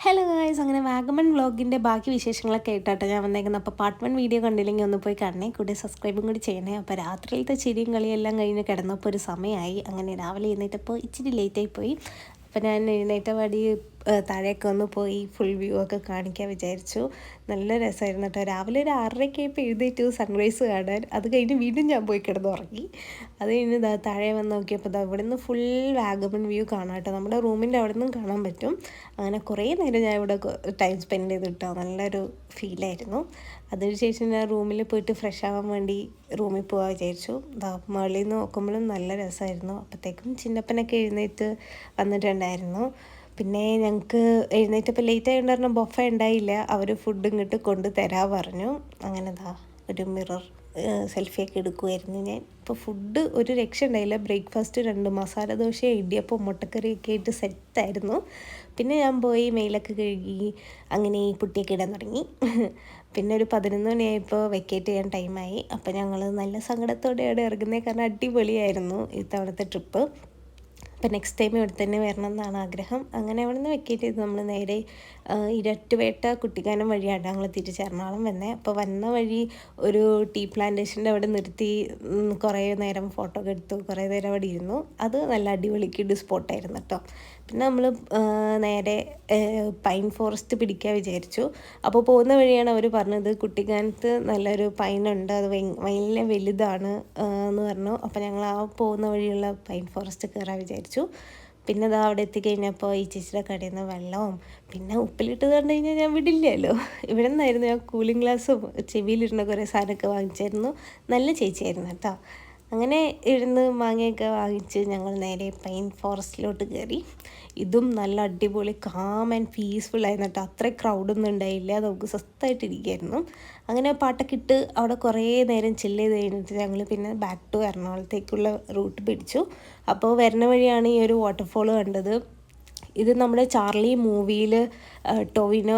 Hello guys, അങ്ങനെ വാഗമൺ വ്ളോഗിൻ്റെ ബാക്കി വിശേഷങ്ങളൊക്കെ ആയിട്ടാട്ടോ ഞാൻ വന്നേക്കുന്നത്. അപ്പോൾ പാർട്ട് 1 വീഡിയോ കണ്ടില്ലെങ്കിൽ ഒന്ന് പോയി കാണണേ, കൂടെ സബ്സ്ക്രൈബും കൂടി ചെയ്യണേ. അപ്പോൾ രാത്രിയിലത്തെ ചിരിയും കളിയെല്ലാം കഴിഞ്ഞ് കിടന്നപ്പോൾ ഒരു സമയമായി. അങ്ങനെ രാവിലെ എഴുന്നേറ്റപ്പോൾ ഇച്ചിരി ലേറ്റായി പോയി. അപ്പോൾ ഞാൻ എഴുന്നേറ്റ പാടി താഴേക്ക് ഒന്ന് പോയി ഫുൾ വ്യൂ ഒക്കെ കാണിക്കാൻ വിചാരിച്ചു. നല്ല രസമായിരുന്നു കേട്ടോ. രാവിലെ ഒരു 6:30 ആയപ്പോൾ എഴുന്നേറ്റു സൺറൈസ് കാണാൻ. അത് കഴിഞ്ഞ് വീണ്ടും ഞാൻ പോയി കിടന്നുറങ്ങി. അത് കഴിഞ്ഞ് താഴെ വന്ന് നോക്കിയപ്പോൾ ഇവിടെ നിന്ന് ഫുൾ വാഗമൺ വ്യൂ കാണാം കേട്ടോ. നമ്മുടെ റൂമിൻ്റെ അവിടെ നിന്നും കാണാൻ പറ്റും. അങ്ങനെ കുറേ നേരം ഞാൻ ഇവിടെ ടൈം സ്പെൻഡ് ചെയ്ത് കിട്ടോ. നല്ലൊരു ഫീലായിരുന്നു. അതിനുശേഷം ഞാൻ റൂമിൽ പോയിട്ട് ഫ്രഷ് ആവാൻ വേണ്ടി റൂമിൽ പോകാൻ വിചാരിച്ചു. മുകളിൽ നിന്ന് നോക്കുമ്പോഴും നല്ല രസമായിരുന്നു. അപ്പോഴത്തേക്കും ചിന്നപ്പനൊക്കെ എഴുന്നേറ്റ് വന്നിട്ടുണ്ടായിരുന്നു. പിന്നെ ഞങ്ങൾക്ക് എഴുന്നേറ്റപ്പോൾ ലേറ്റ് ആയതുകൊണ്ട് പറഞ്ഞാൽ ബൊഫ ഉണ്ടായില്ല. അവർ ഫുഡ് ഇങ്ങോട്ട് കൊണ്ട് തരാൻ പറഞ്ഞു. അങ്ങനെ ഒരു മിറർ സെൽഫിയൊക്കെ എടുക്കുമായിരുന്നു ഞാൻ. ഇപ്പോൾ ഫുഡ് ഒരു രക്ഷ ഉണ്ടായില്ല. ബ്രേക്ക്ഫാസ്റ്റ് 2 മസാല ദോശ, ഇടിയപ്പം, മുട്ടക്കറിയൊക്കെ ആയിട്ട് സെറ്റായിരുന്നു. പിന്നെ ഞാൻ പോയി മെയിലൊക്കെ കഴുകി അങ്ങനെ പുട്ടിയൊക്കെ ഇടാൻ തുടങ്ങി. പിന്നെ ഒരു 11 മണിയായപ്പോൾ വെക്കേറ്റ് ചെയ്യാൻ ടൈമായി. അപ്പോൾ ഞങ്ങൾ നല്ല സങ്കടത്തോടെയാണ് ഇറങ്ങുന്നത്. കാരണം അടിപൊളിയായിരുന്നു ഇത്തവണത്തെ ട്രിപ്പ്. അപ്പോൾ നെക്സ്റ്റ് ടൈം ഇവിടെ തന്നെ വരണം എന്നാണ് ആഗ്രഹം. അങ്ങനെ അവിടെ നിന്ന് വെക്കേറ്റ് ചെയ്ത് നമ്മൾ നേരെ ഇരട്ടുപേട്ട കുട്ടിക്കാനം വഴിയാണ് ഞങ്ങൾ തിരിച്ച് എറണാകുളം വന്നത്. അപ്പോൾ വന്ന വഴി ഒരു ടീ പ്ലാന്റേഷൻ്റെ അവിടെ നിർത്തി കുറേ നേരം ഫോട്ടോ ഒക്കെ എടുത്തു. കുറേ നേരം അവിടെ ഇരുന്നു. അത് നല്ല അടിപൊളി കിഡ് സ്പോട്ടായിരുന്നു കേട്ടോ. പിന്നെ നമ്മൾ നേരെ പൈൻ ഫോറസ്റ്റ് പിടിക്കാൻ വിചാരിച്ചു. അപ്പോൾ പോകുന്ന വഴിയാണ് അവർ പറഞ്ഞത് കുട്ടിക്കാനത്ത് നല്ലൊരു പൈനുണ്ട്, അത് വലിയ വലുതാണ് എന്ന് പറഞ്ഞു. അപ്പോൾ ഞങ്ങൾ ആ പോകുന്ന വഴിയുള്ള പൈൻ ഫോറസ്റ്റ് കയറാൻ വിചാരിച്ചു. പിന്നെ അവിടെ എത്തിക്കഴിഞ്ഞപ്പോൾ ഈ ചേച്ചിയുടെ കടയിൽ നിന്ന് വെള്ളവും പിന്നെ ഉപ്പിലിട്ട് കണ്ടു കഴിഞ്ഞാൽ ഞാൻ വിടില്ലല്ലോ. ഇവിടെ നിന്നായിരുന്നു ഞാൻ കൂളിംഗ് ഗ്ലാസ്സും ചെവിയിലിരുന്ന കുറേ സാധനമൊക്കെ വാങ്ങിച്ചായിരുന്നു. നല്ല ചേച്ചിയായിരുന്നു കേട്ടോ. അങ്ങനെ ഇരുന്ന് മാങ്ങയൊക്കെ വാങ്ങിച്ച് ഞങ്ങൾ നേരെ പൈൻ ഫോറസ്റ്റിലോട്ട് കയറി. ഇതും നല്ല അടിപൊളി കാം ആൻഡ് പീസ്ഫുൾ ആയിരുന്നു കേട്ടോ. അത്ര ക്രൗഡൊന്നും ഉണ്ടായില്ല. നമുക്ക് സ്വസ്ഥമായിട്ടിരിക്കുമായിരുന്നു. അങ്ങനെ പാട്ടൊക്കെ ഇട്ട് അവിടെ കുറേ നേരം ചില്ല് ചെയ്ത് കഴിഞ്ഞിട്ട് ഞങ്ങൾ പിന്നെ ബാക്ക് ടു എറണാകുളത്തേക്കുള്ള റൂട്ട് പിടിച്ചു. അപ്പോൾ വരുന്ന വഴിയാണ് ഈ ഒരു വാട്ടർഫോൾ കണ്ടത്. ഇത് നമ്മുടെ ചാർലി മൂവിയിൽ ടൊവിനോ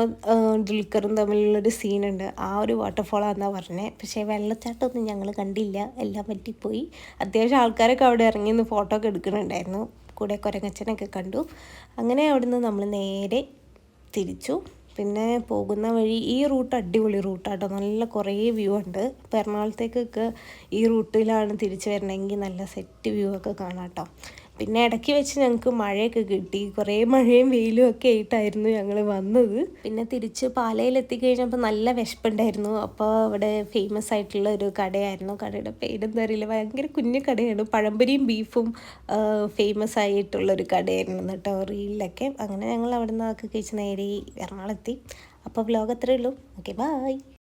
ദുൽഖറും തമ്മിലുള്ളൊരു സീനുണ്ട്. ആ ഒരു വാട്ടർഫോളാണെന്നാണ് പറഞ്ഞത്. പക്ഷേ വെള്ളച്ചാട്ടമൊന്നും ഞങ്ങൾ കണ്ടില്ല, എല്ലാം പറ്റിപ്പോയി. അത്യാവശ്യം ആൾക്കാരൊക്കെ അവിടെ ഇറങ്ങി നിന്ന് ഫോട്ടോ ഒക്കെ എടുക്കുന്നുണ്ടായിരുന്നു. കൂടെ കുരങ്ങച്ചനൊക്കെ കണ്ടു. അങ്ങനെ അവിടുന്ന് നമ്മൾ നേരെ തിരിച്ചു. പിന്നെ പോകുന്ന വഴി ഈ റൂട്ട് അടിപൊളി റൂട്ടാട്ടോ. നല്ല കുറേ വ്യൂ ഉണ്ട്. ഇപ്പോൾ എറണാകുളത്തേക്കൊക്കെ ഈ റൂട്ടിലാണ് തിരിച്ചു വരണമെങ്കിൽ നല്ല സെറ്റ് വ്യൂ ഒക്കെ കാണാം കേട്ടോ. പിന്നെ ഇടയ്ക്ക് വെച്ച് ഞങ്ങൾക്ക് മഴയൊക്കെ കിട്ടി. കുറേ മഴയും വെയിലും ഒക്കെ ആയിട്ടായിരുന്നു ഞങ്ങൾ വന്നത്. പിന്നെ തിരിച്ച് പാലയിലെത്തിക്കഴിഞ്ഞപ്പോൾ നല്ല വിശപ്പുണ്ടായിരുന്നു. അപ്പോൾ അവിടെ ഫേമസ് ആയിട്ടുള്ള ഒരു കടയായിരുന്നു. കടയുടെ പേരെന്താ അറിയില്ല, ഭയങ്കര കുഞ്ഞു കടയാണ്. പഴംപൊരിയും ബീഫും ഫേമസ് ആയിട്ടുള്ളൊരു കടയായിരുന്നു കേട്ടോ റീലിലൊക്കെ. അങ്ങനെ ഞങ്ങൾ അവിടെ നിന്നൊക്കെ കഴിച്ച് നേരെ എറണാകുളത്തി. അപ്പോൾ വ്ലോഗ് അത്രയേ ഉള്ളൂ. Okay, by.